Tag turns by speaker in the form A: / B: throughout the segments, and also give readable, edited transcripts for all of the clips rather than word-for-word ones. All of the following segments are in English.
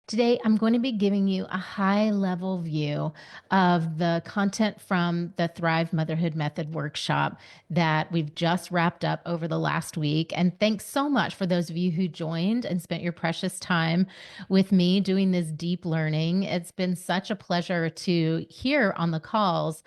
A: Today, I'm going to be giving you a high level view of the content from the Thrive Motherhood Method workshop that we've just wrapped up over the last week. And thanks so much for those of you who joined and spent your precious time with me doing this deep learning. It's been such a pleasure to hear on the calls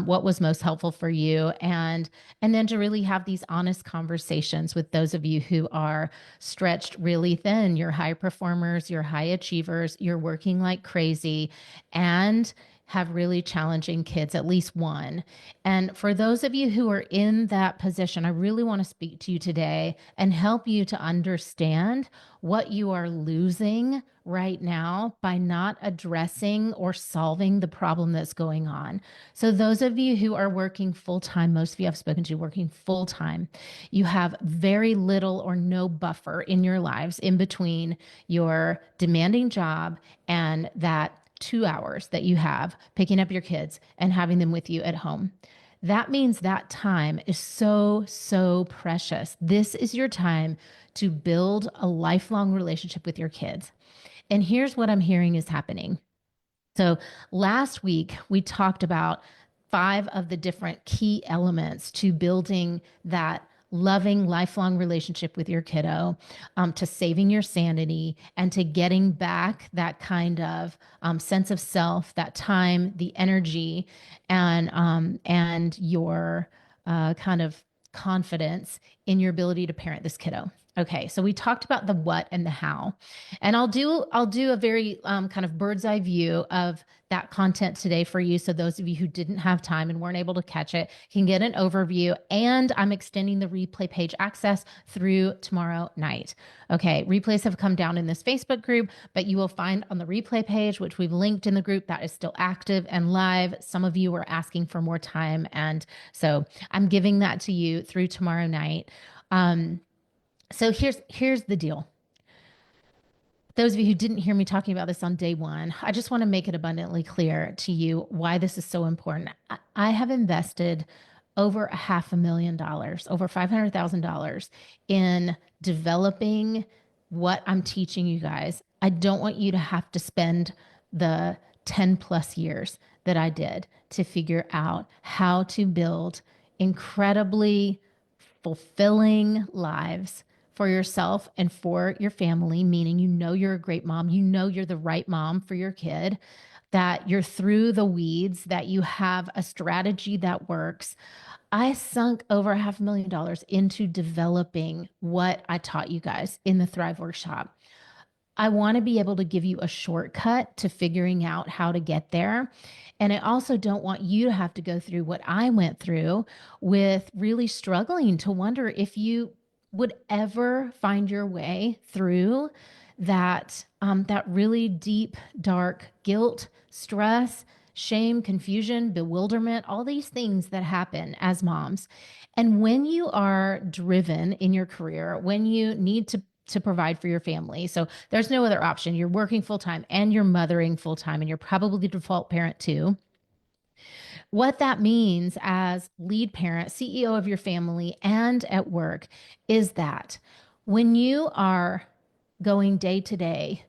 A: what was most helpful for you and then to really have these honest conversations with those of you who are stretched really thin. You're high performers, you're high achievers, you're working like crazy, and have really challenging kids, at least one. And for those of you who are in that position, I really want to speak to you today and help you to understand what you are losing right now by not addressing or solving the problem that's going on. So, those of you who are working full time, most of you I've spoken to working full time, you have very little or no buffer in your lives in between your demanding job and that 2 hours that you have picking up your kids and having them with you at home. That means that time is so, so precious. This is your time to build a lifelong relationship with your kids. And here's what I'm hearing is happening. So last week, we talked about five of the different key elements to building that loving, lifelong relationship with your kiddo, to saving your sanity, and to getting back that kind of sense of self, that time, the energy, and your kind of confidence in your ability to parent this kiddo. Okay, so we talked about the what and the how, and I'll do a very kind of bird's eye view of that content today for you. So those of you who didn't have time and weren't able to catch it can get an overview. And I'm extending the replay page access through tomorrow night. Okay, replays have come down in this Facebook group, but you will find on the replay page, which we've linked in the group, that is still active and live. Some of you were asking for more time, and so I'm giving that to you through tomorrow night. So here's the deal. Those of you who didn't hear me talking about this on day one, I just want to make it abundantly clear to you why this is so important. I have invested over $500,000, over $500,000 in developing what I'm teaching you guys. I don't want you to have to spend the 10 plus years that I did to figure out how to build incredibly fulfilling lives for yourself and for your family, meaning you know you're a great mom, you know you're the right mom for your kid, that you're through the weeds, that you have a strategy that works. I sunk over $500,000 into developing what I taught you guys in the Thrive Workshop. I want to be able to give you a shortcut to figuring out how to get there. And I also don't want you to have to go through what I went through with really struggling to wonder if you would ever find your way through that really deep, dark guilt, stress, shame, confusion, bewilderment, all these things that happen as moms. And when you are driven in your career, when you need to provide for your family. So there's no other option. You're working full time and you're mothering full time, and you're probably the default parent too. What that means as lead parent, CEO of your family, and at work is that when you are going day to day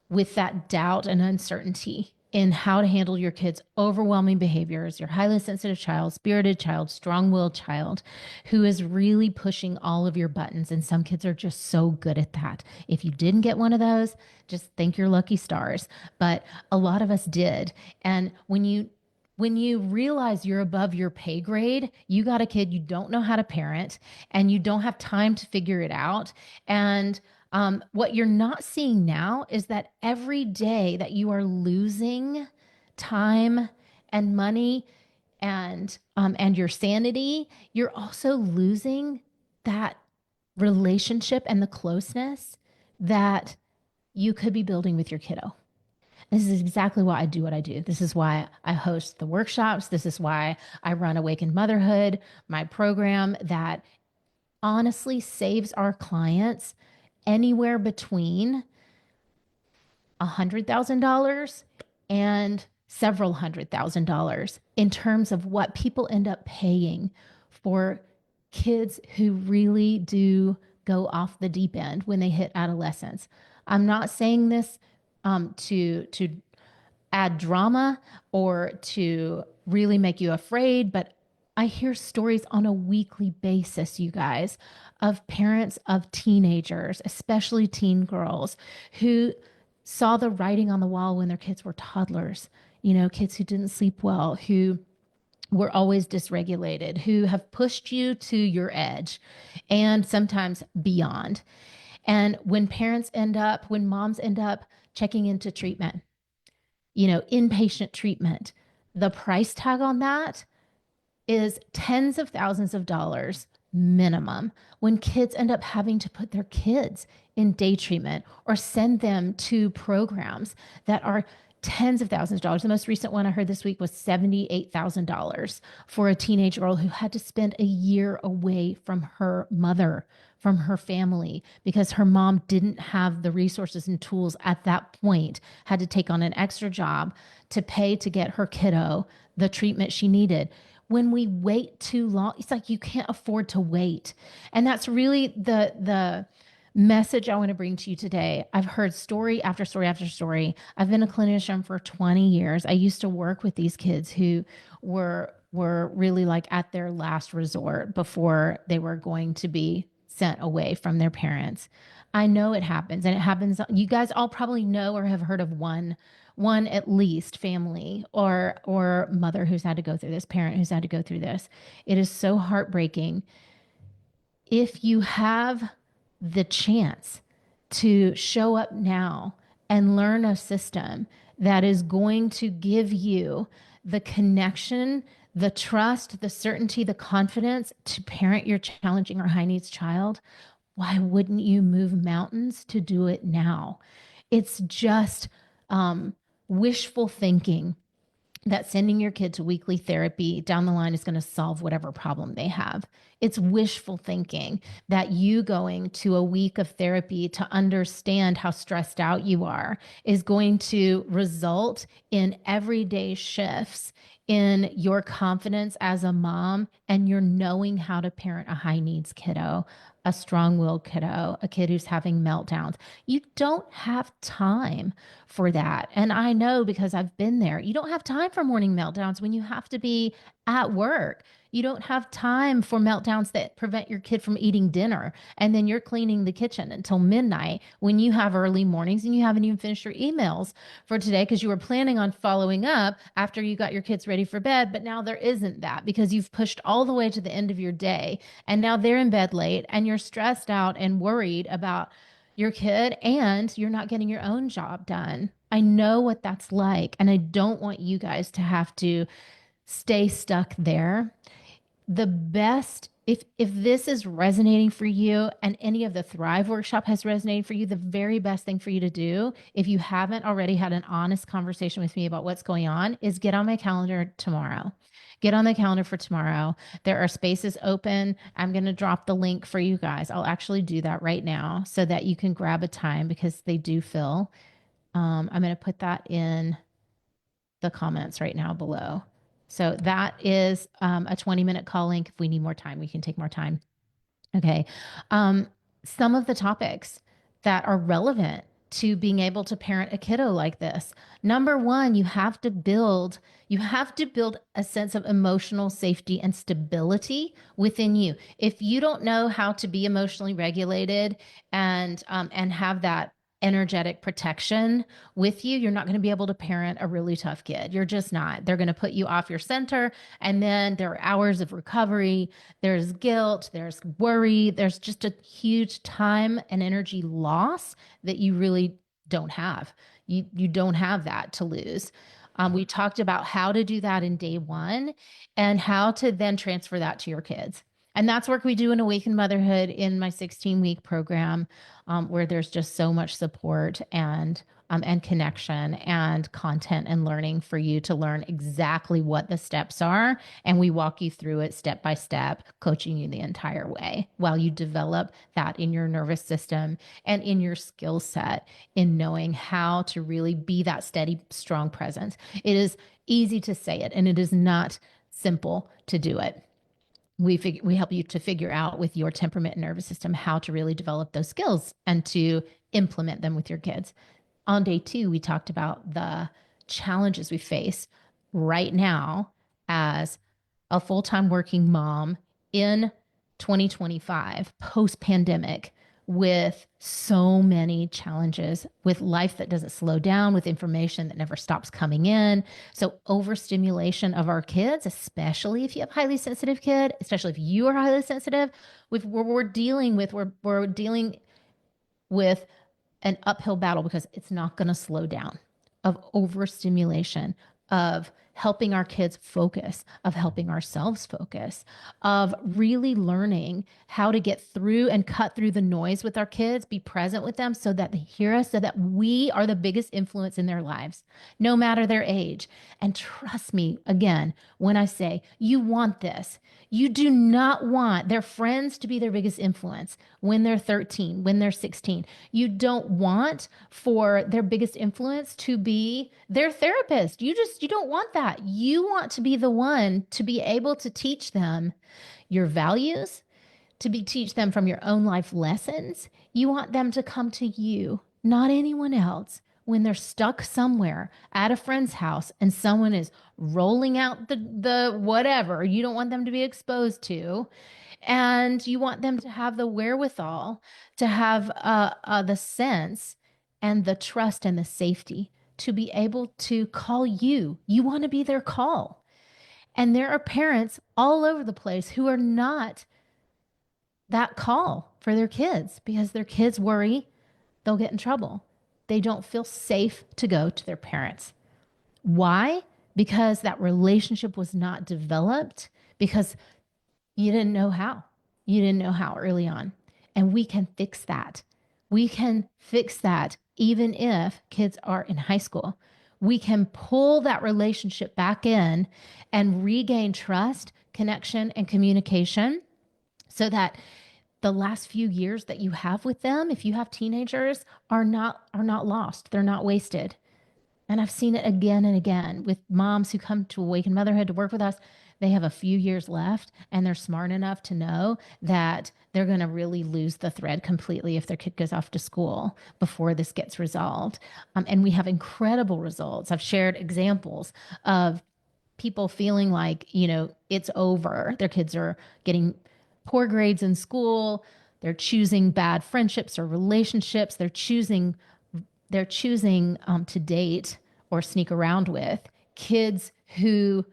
A: with that doubt and uncertainty in how to handle your kids' overwhelming behaviors, your highly sensitive child, spirited child, strong willed child who is really pushing all of your buttons. And some kids are just so good at that. If you didn't get one of those, just thank your lucky stars. But a lot of us did. And when you realize you're above your pay grade, you got a kid you don't know how to parent and you don't have time to figure it out. And what you're not seeing now is that every day that you are losing time and money and your sanity, you're also losing that relationship and the closeness that you could be building with your kiddo. This is exactly why I do what I do. This is why I host the workshops. This is why I run Awakened Motherhood, my program that honestly saves our clients anywhere between $100,000 and several $100,000 in terms of what people end up paying for kids who really do go off the deep end when they hit adolescence. I'm not saying this to add drama or to really make you afraid. But I hear stories on a weekly basis, you guys, of parents of teenagers, especially teen girls, who saw the writing on the wall when their kids were toddlers, kids who didn't sleep well, who were always dysregulated, who have pushed you to your edge and sometimes beyond. And when moms end up checking into treatment, inpatient treatment, the price tag on that is tens of thousands of dollars minimum when kids end up having to put their kids in day treatment or send them to programs that are tens of thousands of dollars. The most recent one I heard this week was $78,000 for a teenage girl who had to spend a year away from her mother, from her family, because her mom didn't have the resources and tools at that point, had to take on an extra job to pay to get her kiddo the treatment she needed. When we wait too long, it's like you can't afford to wait. And that's really the message I want to bring to you today. I've heard story after story after story. I've been a clinician for 20 years. I used to work with these kids who were really like at their last resort before they were going to be sent away from their parents. I know it happens, and it happens. You guys all probably know or have heard of one at least family or mother who's had to go through this, parent who's had to go through this. It is so heartbreaking. If you have the chance to show up now and learn a system that is going to give you the connection, the trust, the certainty, the confidence to parent your challenging or high needs child, why wouldn't you move mountains to do it now? It's just wishful thinking that sending your kid to weekly therapy down the line is going to solve whatever problem they have. It's wishful thinking that you going to a week of therapy to understand how stressed out you are is going to result in everyday shifts in your confidence as a mom and your knowing how to parent a high needs kiddo, a strong willed kiddo, a kid who's having meltdowns. You don't have time for that. And I know because I've been there. You don't have time for morning meltdowns when you have to be at work. You don't have time for meltdowns that prevent your kid from eating dinner. And then you're cleaning the kitchen until midnight when you have early mornings and you haven't even finished your emails for today because you were planning on following up after you got your kids ready for bed. But now there isn't that because you've pushed all the way to the end of your day. And now they're in bed late and you're stressed out and worried about your kid and you're not getting your own job done. I know what that's like. And I don't want you guys to have to stay stuck there. The best, if this is resonating for you and any of the Thrive workshop has resonated for you, the very best thing for you to do, if you haven't already had an honest conversation with me about what's going on, is get on my calendar tomorrow. Get on the calendar for tomorrow. There are spaces open. I'm going to drop the link for you guys. I'll actually do that right now so that you can grab a time because they do fill. I'm going to put that in the comments right now below. So that is a 20-minute call link. If we need more time, we can take more time. Okay. Some of the topics that are relevant to being able to parent a kiddo like this. Number one, you have to build a sense of emotional safety and stability within you. If you don't know how to be emotionally regulated and have that energetic protection with you, you're not going to be able to parent a really tough kid. You're just not. They're going to put you off your center. And then there are hours of recovery. There's guilt. There's worry. There's just a huge time and energy loss that you really don't have. You don't have that to lose. We talked about how to do that in day one and how to then transfer that to your kids. And that's work we do in Awakened Motherhood in my 16-week program, where there's just so much support and connection and content and learning for you to learn exactly what the steps are. And we walk you through it step by step, coaching you the entire way while you develop that in your nervous system and in your skill set in knowing how to really be that steady, strong presence. It is easy to say it, and it is not simple to do it. We help you to figure out with your temperament and nervous system how to really develop those skills and to implement them with your kids. On day two, we talked about the challenges we face right now as a full time working mom in 2025, post pandemic, with so many challenges, with life that doesn't slow down, with information that never stops coming in. So, overstimulation of our kids, especially if you have a highly sensitive kid, especially if you are highly sensitive, with what we're dealing with an uphill battle because it's not going to slow down, of overstimulation, of helping our kids focus, of helping ourselves focus, of really learning how to get through and cut through the noise with our kids, be present with them so that they hear us, so that we are the biggest influence in their lives, no matter their age. And trust me, again, when I say you want this, you do not want their friends to be their biggest influence when they're 13, when they're 16. You don't want for their biggest influence to be their therapist. You don't want that. You want to be the one to be able to teach them your values, to be teach them from your own life lessons. You want them to come to you, not anyone else. When they're stuck somewhere at a friend's house and someone is rolling out the whatever you don't want them to be exposed to, and you want them to have the wherewithal, to have the sense and the trust and the safety to be able to call you. You want to be their call. And there are parents all over the place who are not that call for their kids because their kids worry they'll get in trouble. They don't feel safe to go to their parents. Why? Because that relationship was not developed, because you didn't know how. You didn't know how early on. And we can fix that. We can fix that even if kids are in high school. We can pull that relationship back in and regain trust, connection, and communication so that the last few years that you have with them, if you have teenagers, are not lost. They're not wasted. And I've seen it again and again with moms who come to Awaken Motherhood to work with us. They have a few years left and they're smart enough to know that they're going to really lose the thread completely if their kid goes off to school before this gets resolved. And we have incredible results. I've shared examples of people feeling like, it's over. Their kids are getting poor grades in school. They're choosing bad friendships or relationships. They're choosing to date or sneak around with kids who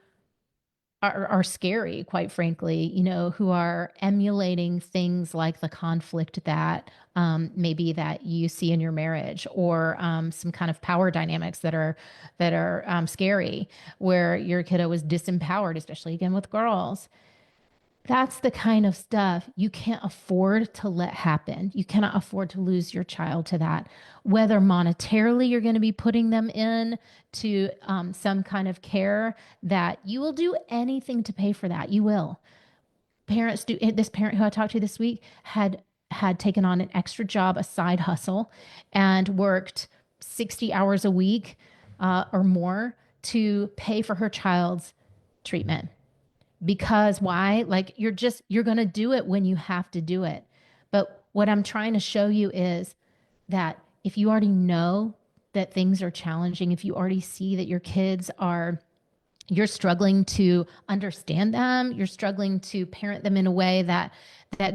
A: are scary, quite frankly, who are emulating things like the conflict that maybe that you see in your marriage, or some kind of power dynamics that are scary, where your kiddo is disempowered, especially again with girls. That's the kind of stuff you can't afford to let happen. You cannot afford to lose your child to that. Whether monetarily you're going to be putting them in to some kind of care that you will do anything to pay for that. You will. Parents do. This parent who I talked to this week had taken on an extra job, a side hustle, and worked 60 hours a week or more to pay for her child's treatment. Because why? Like you're going to do it when you have to do it. But what I'm trying to show you is that if you already know that things are challenging, if you already see that your kids are, you're struggling to understand them, you're struggling to parent them in a way that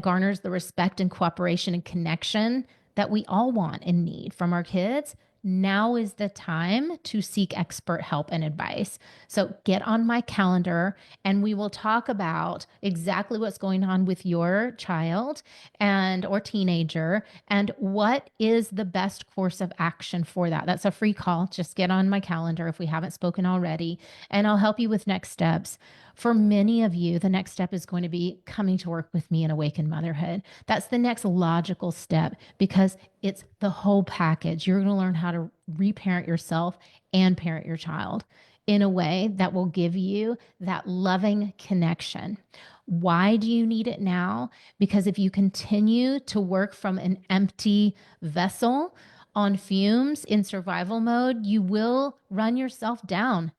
A: garners the respect and cooperation and connection that we all want and need from our kids. Now is the time to seek expert help and advice. So get on my calendar and we will talk about exactly what's going on with your child and or teenager and what is the best course of action for that. That's a free call. Just get on my calendar if we haven't spoken already, and I'll help you with next steps. For many of you, the next step is going to be coming to work with me in Awaken Motherhood. That's the next logical step because it's the whole package. You're going to learn how to reparent yourself and parent your child in a way that will give you that loving connection. Why do you need it now? Because if you continue to work from an empty vessel on fumes in survival mode, you will run yourself down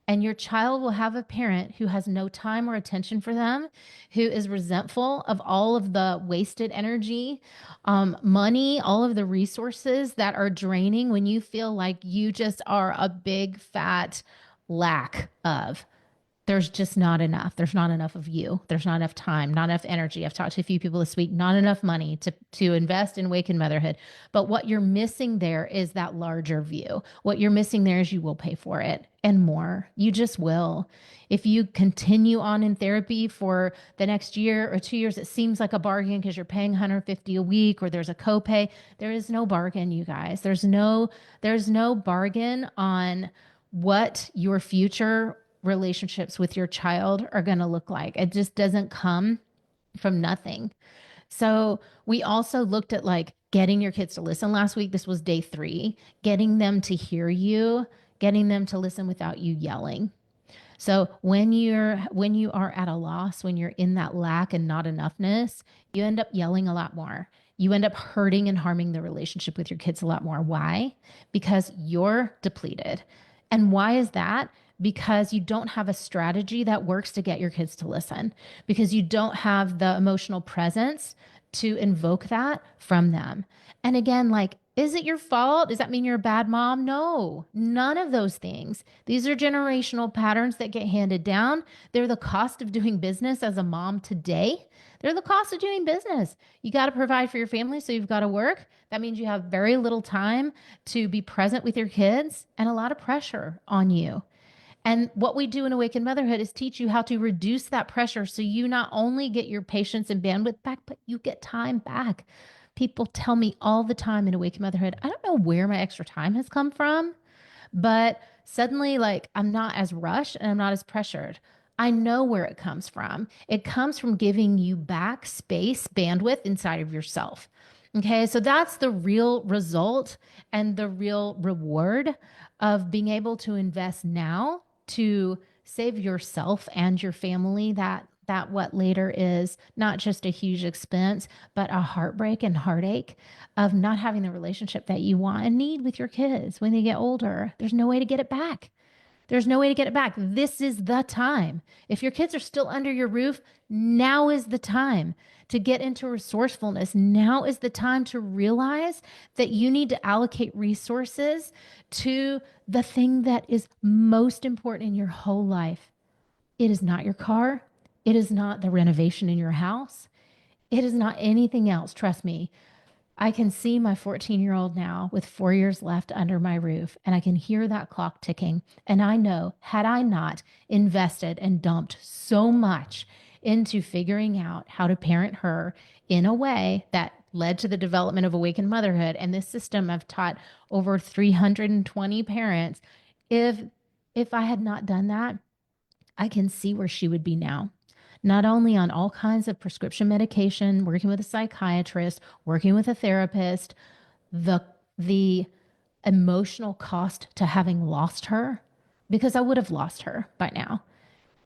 A: And your child will have a parent who has no time or attention for them, who is resentful of all of the wasted energy, money, all of the resources that are draining when you feel like you just are a big fat lack of. There's just not enough. There's not enough of you. There's not enough time, not enough energy. I've talked to a few people this week, not enough money to invest in Wake and Motherhood. But what you're missing there is that larger view. What you're missing there is you will pay for it and more. You just will. If you continue on in therapy for the next year or 2 years, it seems like a bargain because you're paying 150 a week or there's a copay. There is no bargain, you guys. There's no bargain on what your future relationships with your child are going to look like. It just doesn't come from nothing. So we also looked at like getting your kids to listen last week. This was day 3, getting them to hear you, getting them to listen without you yelling. So when you are at a loss, when you're in that lack and not enoughness, you end up yelling a lot more. You end up hurting and harming the relationship with your kids a lot more. Why? Because you're depleted. And why is that? Because you don't have a strategy that works to get your kids to listen, because you don't have the emotional presence to invoke that from them. And again, like, is it your fault? Does that mean you're a bad mom? No, none of those things. These are generational patterns that get handed down. They're the cost of doing business as a mom today. They're the cost of doing business. You got to provide for your family, so you've got to work. That means you have very little time to be present with your kids and a lot of pressure on you. And what we do in Awakened Motherhood is teach you how to reduce that pressure so you not only get your patience and bandwidth back, but you get time back. People tell me all the time in Awakened Motherhood, I don't know where my extra time has come from, but suddenly, like, I'm not as rushed and I'm not as pressured. I know where it comes from. It comes from giving you back space, bandwidth inside of yourself. Okay, so that's the real result and the real reward of being able to invest now to save yourself and your family that what later is not just a huge expense, but a heartbreak and heartache of not having the relationship that you want and need with your kids when they get older. There's no way to get it back. There's no way to get it back. This is the time. If your kids are still under your roof, now is the time to get into resourcefulness. Now is the time to realize that you need to allocate resources to the thing that is most important in your whole life. It is not your car. It is not the renovation in your house. It is not anything else. Trust me. I can see my 14-year-old now with 4 years left under my roof, and I can hear that clock ticking. And I know, had I not invested and dumped so much into figuring out how to parent her in a way that led to the development of Awakened Motherhood and this system I've taught over 320 parents, if if I had not done that, I can see where she would be now. Not only on all kinds of prescription medication, working with a psychiatrist, working with a therapist, the the emotional cost to having lost her, because I would have lost her by now.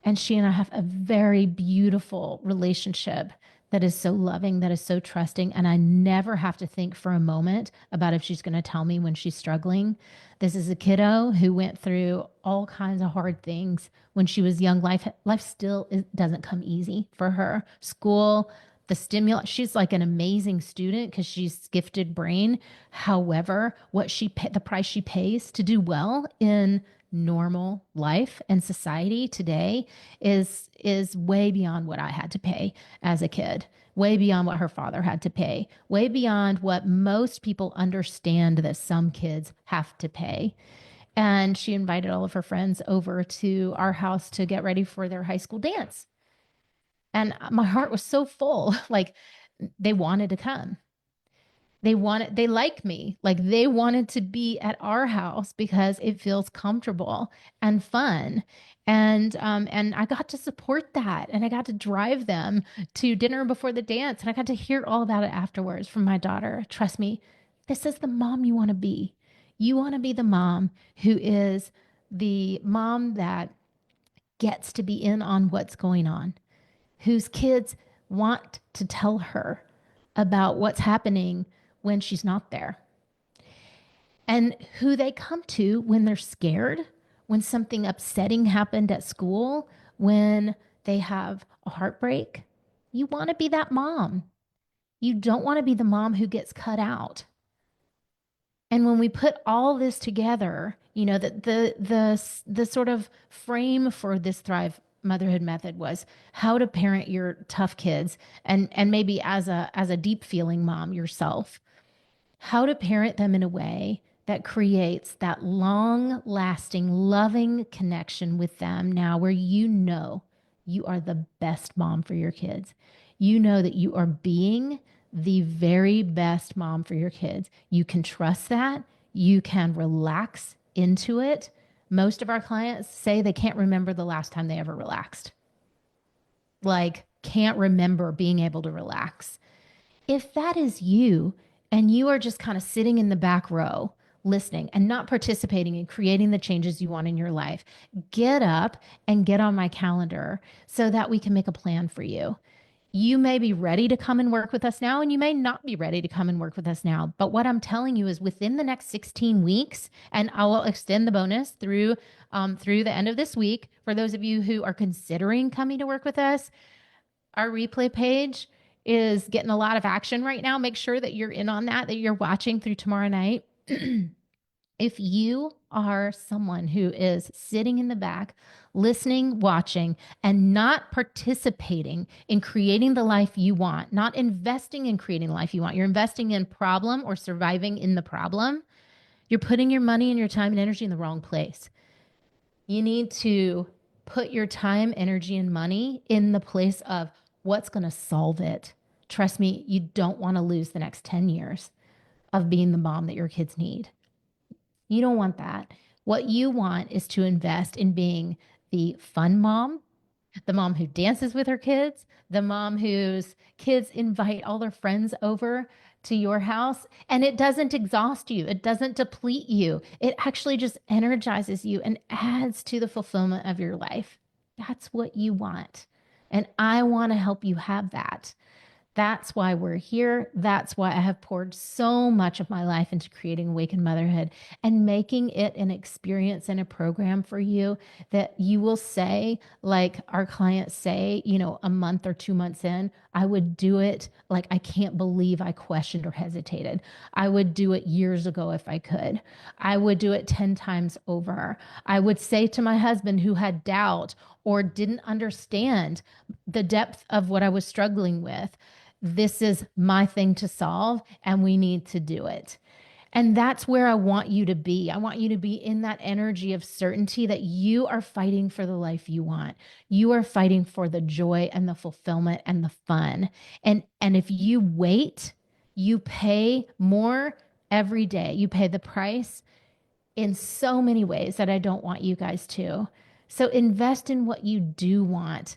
A: And she and I have a very beautiful relationship that is so loving, that is so trusting. And I never have to think for a moment about if she's going to tell me when she's struggling. This is a kiddo who went through all kinds of hard things when she was young. Life still doesn't come easy for her. School, the stimulus, she's like an amazing student because she's gifted brain. However, the price she pays to do well in normal life and society today is way beyond what I had to pay as a kid, way beyond what her father had to pay, way beyond what most people understand that some kids have to pay. And she invited all of her friends over to our house to get ready for their high school dance. And my heart was so full. Like, they wanted to come. They like me. Like, they wanted to be at our house because it feels comfortable and fun. And I got to support that, and I got to drive them to dinner before the dance, and I got to hear all about it afterwards from my daughter. Trust me, this is the mom you want to be. You want to be the mom who is the mom that gets to be in on what's going on, whose kids want to tell her about what's happening when she's not there, and who they come to when they're scared when something upsetting happened at school, when they have a heartbreak. You want to be that mom. You don't want to be the mom who gets cut out. And when we put all this together, the sort of frame for this Thrive Motherhood Method was how to parent your tough kids, and maybe as a deep feeling mom yourself, how to parent them in a way that creates that long lasting, loving connection with them now, where you know you are the best mom for your kids. You know that you are being the very best mom for your kids. You can trust that. You can relax into it. Most of our clients say they can't remember the last time they ever relaxed, like, can't remember being able to relax. If that is you and you are just kind of sitting in the back row listening and not participating in creating the changes you want in your life, get up and get on my calendar so that we can make a plan for you. You may be ready to come and work with us now, and you may not be ready to come and work with us now. But what I'm telling you is within the next 16 weeks, and I will extend the bonus through the end of this week for those of you who are considering coming to work with us. Our replay page is getting a lot of action right now. Make sure that you're in on that you're watching through tomorrow night. If you are someone who is sitting in the back, listening, watching, and not participating in creating the life you want, not investing in creating the life you want, you're investing in problem or surviving in the problem, you're putting your money and your time and energy in the wrong place. You need to put your time, energy, and money in the place of what's going to solve it. Trust me, you don't want to lose the next 10 years of being the mom that your kids need. You don't want that. What you want is to invest in being the fun mom, the mom who dances with her kids, the mom whose kids invite all their friends over to your house, and it doesn't exhaust you, it doesn't deplete you. It actually just energizes you and adds to the fulfillment of your life. That's what you want. And I want to help you have that. That's why we're here. That's why I have poured so much of my life into creating Awakened Motherhood and making it an experience and a program for you that you will say, like our clients say, a month or 2 months in, I would do it. Like, I can't believe I questioned or hesitated. I would do it years ago if I could. I would do it 10 times over. I would say to my husband who had doubt or didn't understand the depth of what I was struggling with, this is my thing to solve and we need to do it. And that's where I want you to be. I want you to be in that energy of certainty that you are fighting for the life you want. You are fighting for the joy and the fulfillment and the fun. And if you wait, you pay more every day. You pay the price in so many ways that I don't want you guys to. So invest in what you do want.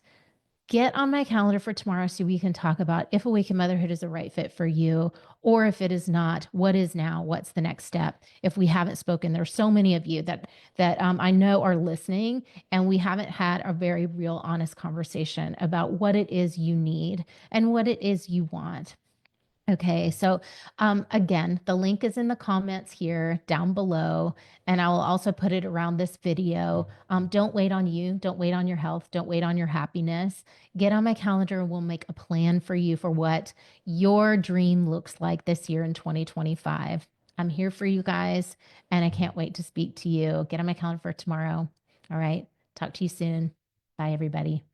A: Get on my calendar for tomorrow so we can talk about if Awakened Motherhood is the right fit for you, or if it is not, what is now, what's the next step. If we haven't spoken, there's so many of you that I know are listening, and we haven't had a very real, honest conversation about what it is you need and what it is you want. Okay, so again, the link is in the comments here down below, and I will also put it around this video. Don't wait on you. Don't wait on your health. Don't wait on your happiness. Get on my calendar and we'll make a plan for you for what your dream looks like this year in 2025. I'm here for you guys, and I can't wait to speak to you. Get on my calendar for tomorrow. All right, talk to you soon. Bye, everybody.